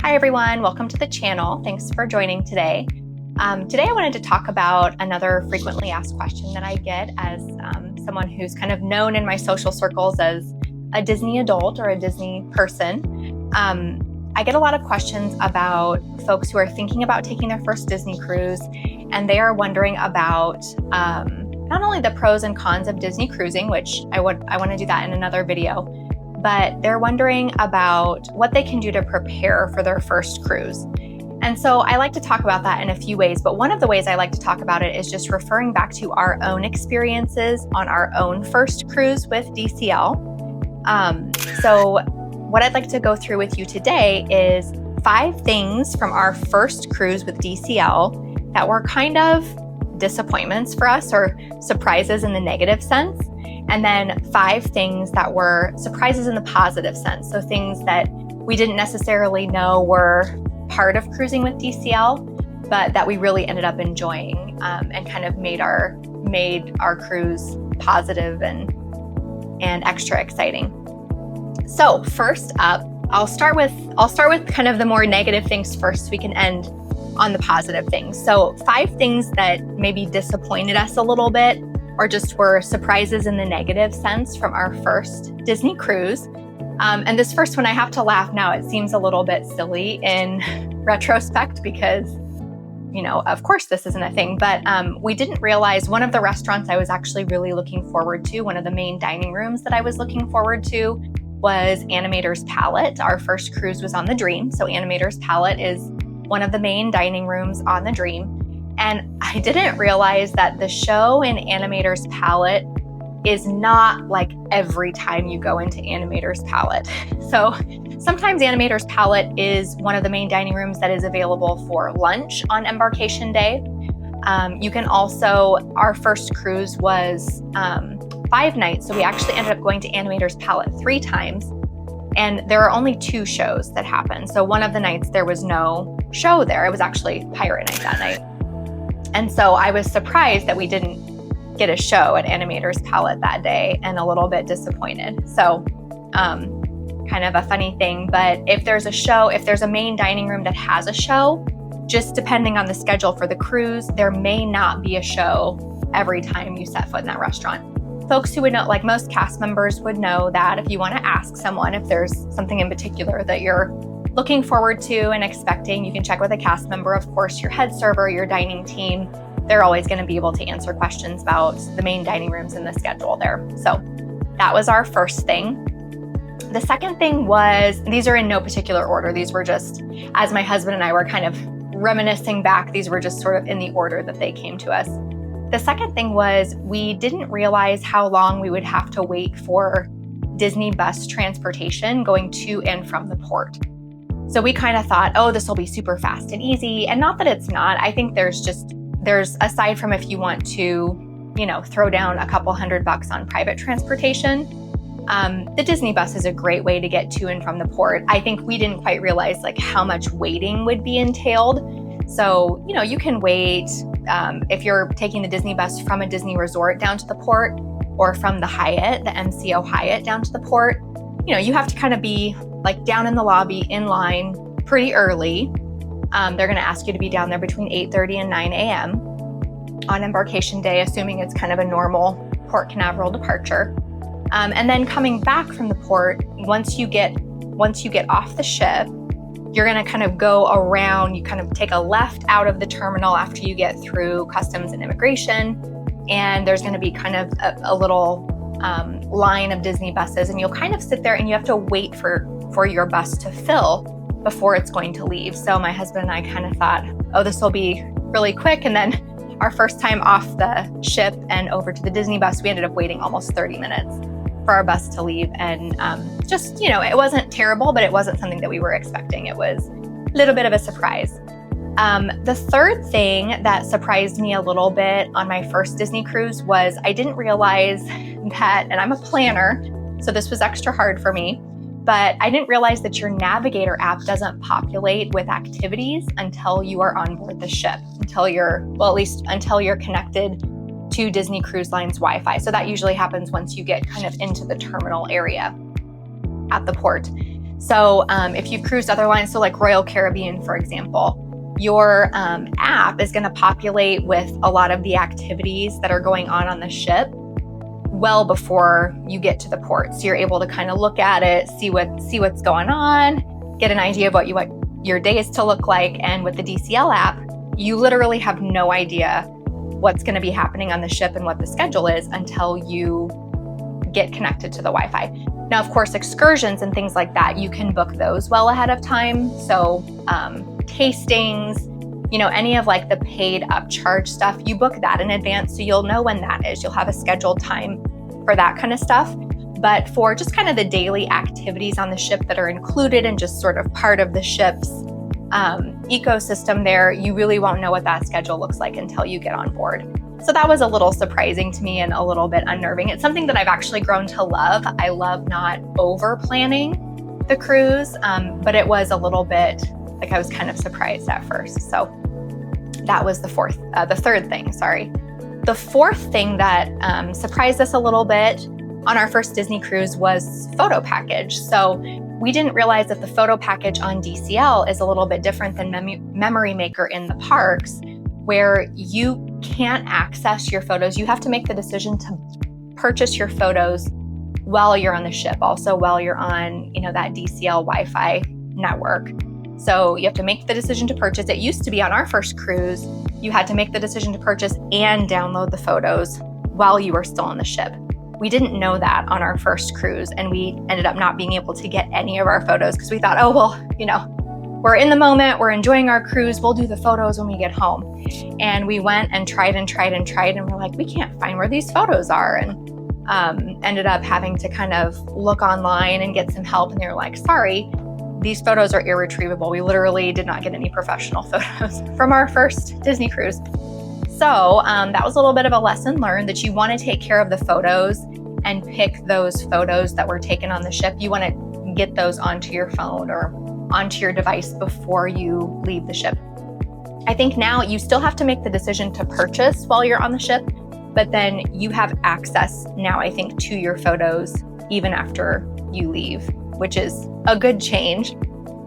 Hi everyone, welcome to the channel. Thanks for joining today. Today I wanted to talk about another frequently asked question that I get as someone who's kind of known in my social circles as a Disney adult or a Disney person. I get a lot of questions about folks who are thinking about taking their first Disney cruise, and they are wondering about not only the pros and cons of Disney cruising, which I want to do that in another video, but they're wondering about what they can do to prepare for their first cruise. And so I like to talk about that in a few ways, but one of the ways I like to talk about it is just referring back to our own experiences on our own first cruise with DCL. So what I'd like to go through with you today is 5 things from our first cruise with DCL that were kind of disappointments for us or surprises in the negative sense. And then 5 things that were surprises in the positive sense. So things that we didn't necessarily know were part of cruising with DCL, but that we really ended up enjoying and kind of made our cruise positive and extra exciting. So first up, I'll start with kind of the more negative things first so we can end on the positive things. So 5 things that maybe disappointed us a little bit or just were surprises in the negative sense from our first Disney cruise. And this first one, I have to laugh now. It seems a little bit silly in retrospect because, of course this isn't a thing, but we didn't realize one of the restaurants I was actually really looking forward to, one of the main dining rooms that I was looking forward to was Animator's Palette. Our first cruise was on the Dream. So Animator's Palette is one of the main dining rooms on the Dream. And I didn't realize that the show in Animator's Palette is not like every time you go into Animator's Palette. So sometimes Animator's Palette is one of the main dining rooms that is available for lunch on embarkation day. You can also, our first cruise was 5 nights. So we actually ended up going to Animator's Palette 3 times. And there are only 2 shows that happen. So one of the nights there was no show there. It was actually Pirate Night that night. And so I was surprised that we didn't get a show at Animator's Palette that day and a little bit disappointed. So kind of a funny thing, but if there's a main dining room that has a show, just depending on the schedule for the cruise, there may not be a show every time you set foot in that restaurant. Folks who would know, like most cast members would know that if you want to ask someone if there's something in particular that you're looking forward to and expecting, you can check with a cast member. Of course, your head server, your dining team, they're always going to be able to answer questions about the main dining rooms and the schedule there. So that was our first thing. The second thing was, these are in no particular order. These were just, as my husband and I were kind of reminiscing back, these were just sort of in the order that they came to us. The second thing was we didn't realize how long we would have to wait for Disney bus transportation going to and from the port. So we kind of thought, oh, this will be super fast and easy. And not that it's not. I think there's aside from if you want to, throw down a couple $100 on private transportation, the Disney bus is a great way to get to and from the port. I think we didn't quite realize like how much waiting would be entailed. So, you can wait if you're taking the Disney bus from a Disney resort down to the port or from the Hyatt, the MCO Hyatt down to the port. You have to kind of be like down in the lobby in line pretty early. They're going to ask you to be down there between 8:30 and 9 a.m. on embarkation day, assuming it's kind of a normal Port Canaveral departure. And then coming back from the port, once you get off the ship, you're going to kind of go around. You kind of take a left out of the terminal after you get through customs and immigration, and there's going to be kind of a little line of Disney buses, and you'll kind of sit there and you have to wait for your bus to fill before it's going to leave. So my husband and I kind of thought, oh, this will be really quick. And then our first time off the ship and over to the Disney bus, we ended up waiting almost 30 minutes for our bus to leave. And just, it wasn't terrible, but it wasn't something that we were expecting. It was a little bit of a surprise. The third thing that surprised me a little bit on my first Disney cruise was I didn't realize that, and I'm a planner, so this was extra hard for me, but I didn't realize that your Navigator app doesn't populate with activities until you are on board the ship, until you're connected to Disney Cruise Line's Wi-Fi. So that usually happens once you get kind of into the terminal area at the port. So if you've cruised other lines, so like Royal Caribbean, for example, your app is going to populate with a lot of the activities that are going on the ship well before you get to the port. So you're able to kind of look at it, see what's going on, get an idea of what your day is to look like. And with the DCL app, you literally have no idea what's going to be happening on the ship and what the schedule is until you get connected to the Wi-Fi. Now, of course, excursions and things like that, you can book those well ahead of time. So tastings, any of like the paid upcharge stuff, you book that in advance so you'll know when that is. You'll have a scheduled time for that kind of stuff. But for just kind of the daily activities on the ship that are included and just sort of part of the ship's ecosystem there, you really won't know what that schedule looks like until you get on board. So that was a little surprising to me and a little bit unnerving. It's something that I've actually grown to love. I love not over planning the cruise, but it was a little bit like I was kind of surprised at first. So that was the third thing, sorry. The fourth thing that surprised us a little bit on our first Disney cruise was photo package. So we didn't realize that the photo package on DCL is a little bit different than Memory Maker in the parks, where you can't access your photos. You have to make the decision to purchase your photos while you're on the ship, also while you're on, that DCL Wi-Fi network. So you have to make the decision to purchase. It used to be on our first cruise, you had to make the decision to purchase and download the photos while you were still on the ship. We didn't know that on our first cruise, and we ended up not being able to get any of our photos because we thought, oh, well, we're in the moment, we're enjoying our cruise, we'll do the photos when we get home. And we went and tried, and we're like, we can't find where these photos are. And ended up having to kind of look online and get some help. And they were like, sorry, these photos are irretrievable. We literally did not get any professional photos from our first Disney cruise. So that was a little bit of a lesson learned, that you want to take care of the photos and pick those photos that were taken on the ship. You want to get those onto your phone or onto your device before you leave the ship. I think now you still have to make the decision to purchase while you're on the ship, but then you have access now, I think, to your photos even after you leave, which is a good change.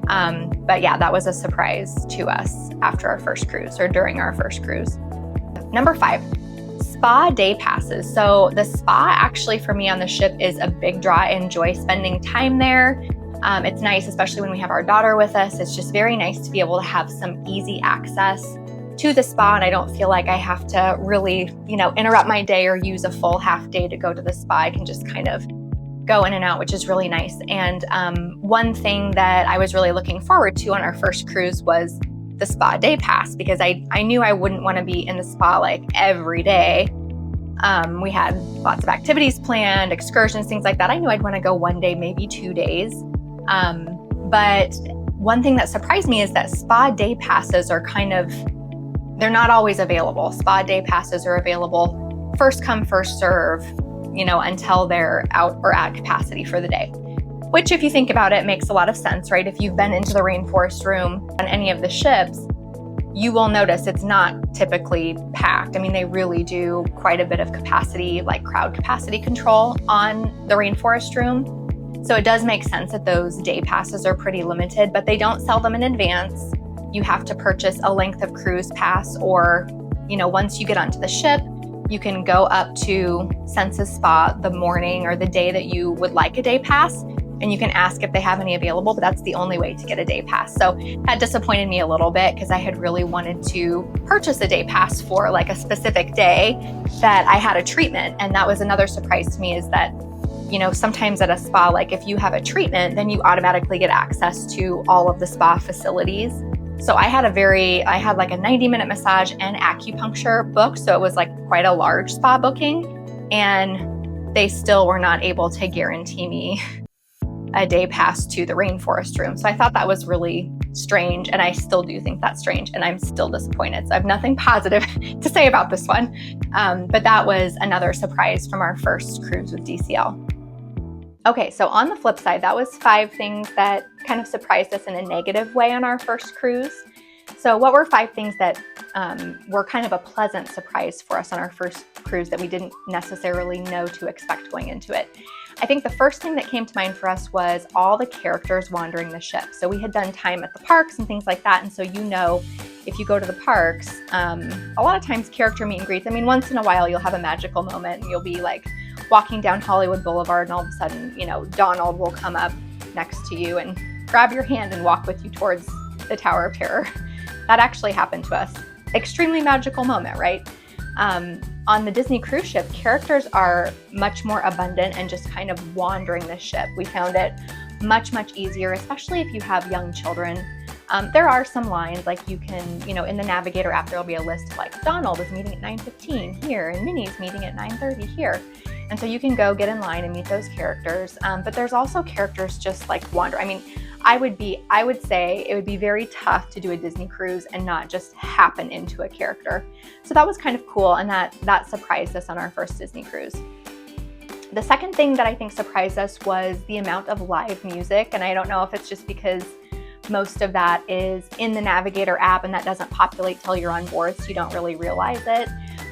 But yeah, that was a surprise to us after our first cruise or during our first cruise. Number 5, spa day passes. So the spa actually for me on the ship is a big draw. I enjoy spending time there. It's nice, especially when we have our daughter with us. It's just very nice to be able to have some easy access to the spa, and I don't feel like I have to really, interrupt my day or use a full half day to go to the spa. I can just kind of go in and out, which is really nice. And one thing that I was really looking forward to on our first cruise was the spa day pass, because I knew I wouldn't want to be in the spa like every day. We had lots of activities planned, excursions, things like that. I knew I'd want to go one day, maybe 2 days. But one thing that surprised me is that spa day passes are they're not always available. Spa day passes are available first come, first serve, until they're out or at capacity for the day. Which, if you think about it, makes a lot of sense, right? If you've been into the rainforest room on any of the ships, you will notice it's not typically packed. I mean, they really do quite a bit of capacity, like crowd capacity control on the rainforest room. So it does make sense that those day passes are pretty limited, but they don't sell them in advance. You have to purchase a length of cruise pass, or, once you get onto the ship, you can go up to Senses Spa the morning or the day that you would like a day pass, and you can ask if they have any available, but that's the only way to get a day pass. So that disappointed me a little bit, because I had really wanted to purchase a day pass for like a specific day that I had a treatment. And that was another surprise to me, is that, sometimes at a spa, like if you have a treatment, then you automatically get access to all of the spa facilities. So I had like a 90-minute massage and acupuncture booked. So it was like quite a large spa booking, and they still were not able to guarantee me a day pass to the rainforest room. So I thought that was really strange, and I still do think that's strange, and I'm still disappointed. So I have nothing positive to say about this one. But that was another surprise from our first cruise with DCL. Okay, so on the flip side, that was 5 things that kind of surprised us in a negative way on our first cruise. So what were 5 things that were kind of a pleasant surprise for us on our first cruise that we didn't necessarily know to expect going into it. I think the first thing that came to mind for us was all the characters wandering the ship. So we had done time at the parks and things like that. And so, if you go to the parks, a lot of times character meet and greets, once in a while you'll have a magical moment and you'll be like walking down Hollywood Boulevard and all of a sudden, Donald will come up next to you and grab your hand and walk with you towards the Tower of Terror. That actually happened to us. Extremely magical moment, right? On the Disney cruise ship, characters are much more abundant and just kind of wandering the ship. We found it much, much easier, especially if you have young children. There are some lines, like you can, in the Navigator app, there'll be a list of like, Donald is meeting at 9:15 here, and Minnie's meeting at 9:30 here. And so you can go get in line and meet those characters. But there's also characters just like wander. I would say it would be very tough to do a Disney cruise and not just happen into a character. So that was kind of cool, and that surprised us on our first Disney cruise. The second thing that I think surprised us was the amount of live music, and I don't know if it's just because most of that is in the Navigator app and that doesn't populate till you're on board, so you don't really realize it.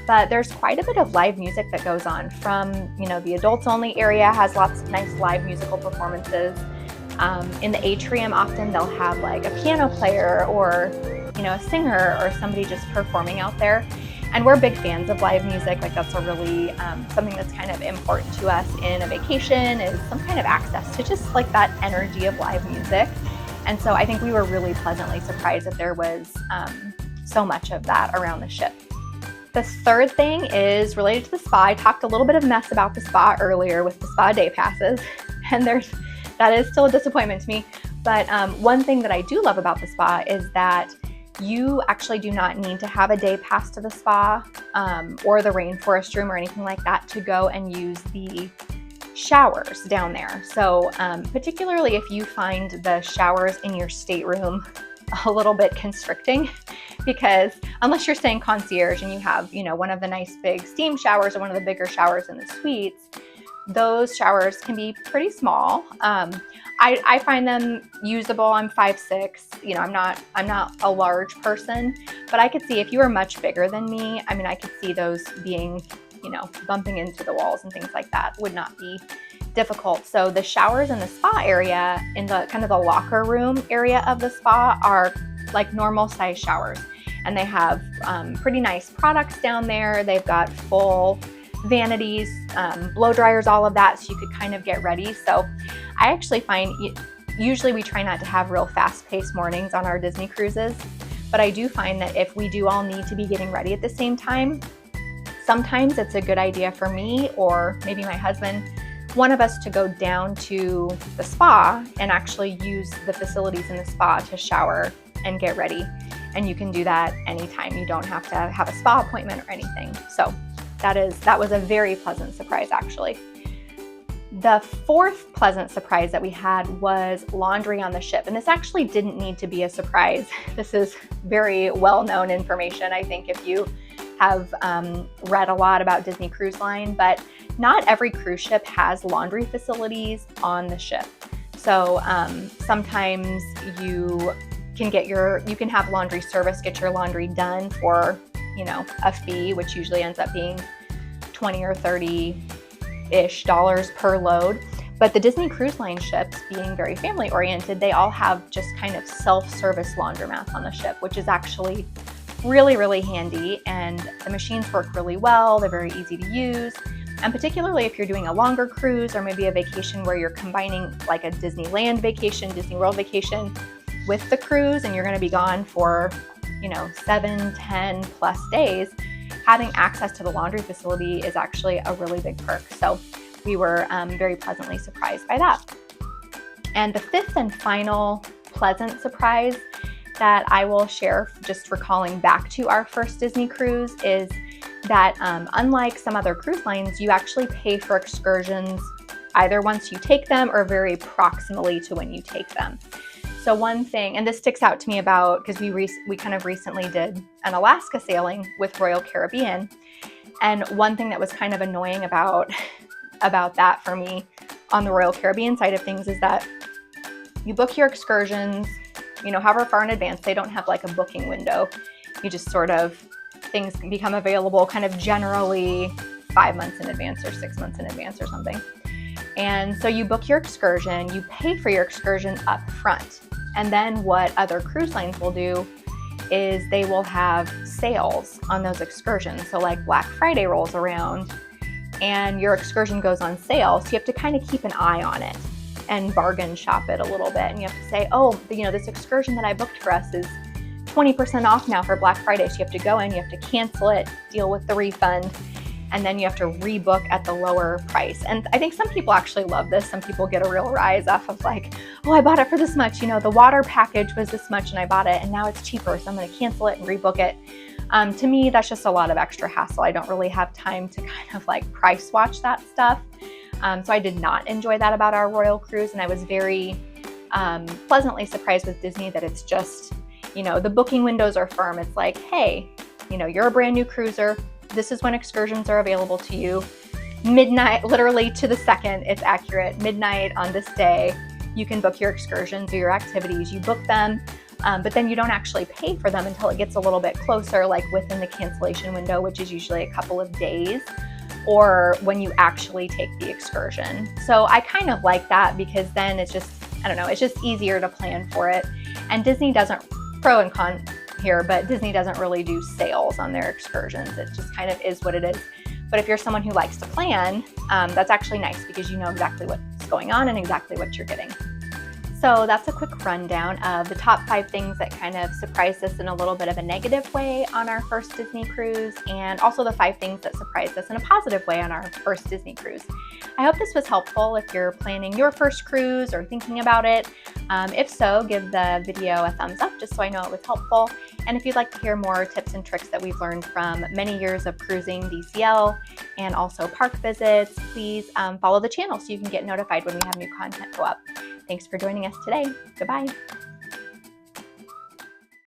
But there's quite a bit of live music that goes on from, the adults only area has lots of nice live musical performances. In the atrium, often they'll have like a piano player or, a singer or somebody just performing out there. And we're big fans of live music. Like that's a really, something that's kind of important to us in a vacation is some kind of access to just like that energy of live music. And so I think we were really pleasantly surprised that there was so much of that around the ship. The third thing is related to the spa. I talked a little bit of mess about the spa earlier with the spa day passes, and that is still a disappointment to me. But one thing that I do love about the spa is that you actually do not need to have a day pass to the spa or the rainforest room or anything like that to go and use the showers down there. So particularly if you find the showers in your stateroom a little bit constricting, because unless you're staying concierge and you have, one of the nice big steam showers or one of the bigger showers in the suites, those showers can be pretty small. I find them usable. I'm 5'6", I'm not a large person, but I could see if you were much bigger than me, I could see those being, bumping into the walls and things like that would not be difficult. So the showers in the spa area, in the kind of the locker room area of the spa, are like normal size showers. And they have pretty nice products down there. They've got full vanities, blow dryers, all of that, so you could kind of get ready. So I actually find, usually we try not to have real fast-paced mornings on our Disney cruises, but I do find that if we do all need to be getting ready at the same time, sometimes it's a good idea for me or maybe my husband, one of us, to go down to the spa and actually use the facilities in the spa to shower and get ready. And you can do that anytime. You don't have to have a spa appointment or anything. So that was a very pleasant surprise, actually. The fourth pleasant surprise that we had was laundry on the ship. And this actually didn't need to be a surprise. This is very well-known information, I think, if you have read a lot about Disney Cruise Line, but not every cruise ship has laundry facilities on the ship. So sometimes you can have laundry service, get your laundry done for, a fee, which usually ends up being $20 or $30-ish per load. But the Disney Cruise Line ships, being very family oriented, they all have just kind of self-service laundromats on the ship, which is actually really, really handy. And the machines work really well. They're very easy to use. And particularly if you're doing a longer cruise or maybe a vacation where you're combining like a Disneyland vacation, Disney World vacation with the cruise, and you're going to be gone for, 7, 10 plus days, having access to the laundry facility is actually a really big perk. So we were very pleasantly surprised by that. And the fifth and final pleasant surprise that I will share, just recalling back to our first Disney cruise, is that unlike some other cruise lines, you actually pay for excursions either once you take them or very proximally to when you take them. So one thing, and this sticks out to me because we kind of recently did an Alaska sailing with Royal Caribbean, and one thing that was kind of annoying about that for me on the Royal Caribbean side of things is that you book your excursions, however far in advance. They don't have like a booking window You just sort of, things become available kind of generally 5 months in advance or 6 months in advance or something. And so you book your excursion, you pay for your excursion up front. And then what other cruise lines will do is they will have sales on those excursions. So like Black Friday rolls around and your excursion goes on sale. So you have to kind of keep an eye on it and bargain shop it a little bit. And you have to say, oh, this excursion that I booked for us is 20% off now for Black Friday. So you have to go in, you have to cancel it, deal with the refund, and then you have to rebook at the lower price. And I think some people actually love this. Some people get a real rise off of like, oh, I bought it for this much. The water package was this much and I bought it and now it's cheaper. So I'm going to cancel it and rebook it. To me, that's just a lot of extra hassle. I don't really have time to kind of like price watch that stuff. So I did not enjoy that about our Royal Cruise. And I was very pleasantly surprised with Disney that it's just, the booking windows are firm. It's like, hey, you're a brand new cruiser. This is when excursions are available to you. Midnight, literally to the second, it's accurate. Midnight on this day, you can book your excursions or your activities. You book them, but then you don't actually pay for them until it gets a little bit closer, like within the cancellation window, which is usually a couple of days, or when you actually take the excursion. So I kind of like that because then it's just, it's just easier to plan for it. And Disney doesn't, pro and con here, but Disney doesn't really do sales on their excursions. It just kind of is what it is. But if you're someone who likes to plan, that's actually nice because you know exactly what's going on and exactly what you're getting. So that's a quick rundown of the top 5 things that kind of surprised us in a little bit of a negative way on our first Disney cruise, and also the 5 things that surprised us in a positive way on our first Disney cruise. I hope this was helpful if you're planning your first cruise or thinking about it. If so, give the video a thumbs up just so I know it was helpful. And if you'd like to hear more tips and tricks that we've learned from many years of cruising DCL and also park visits, please follow the channel so you can get notified when we have new content go up. Thanks for joining us today. Goodbye.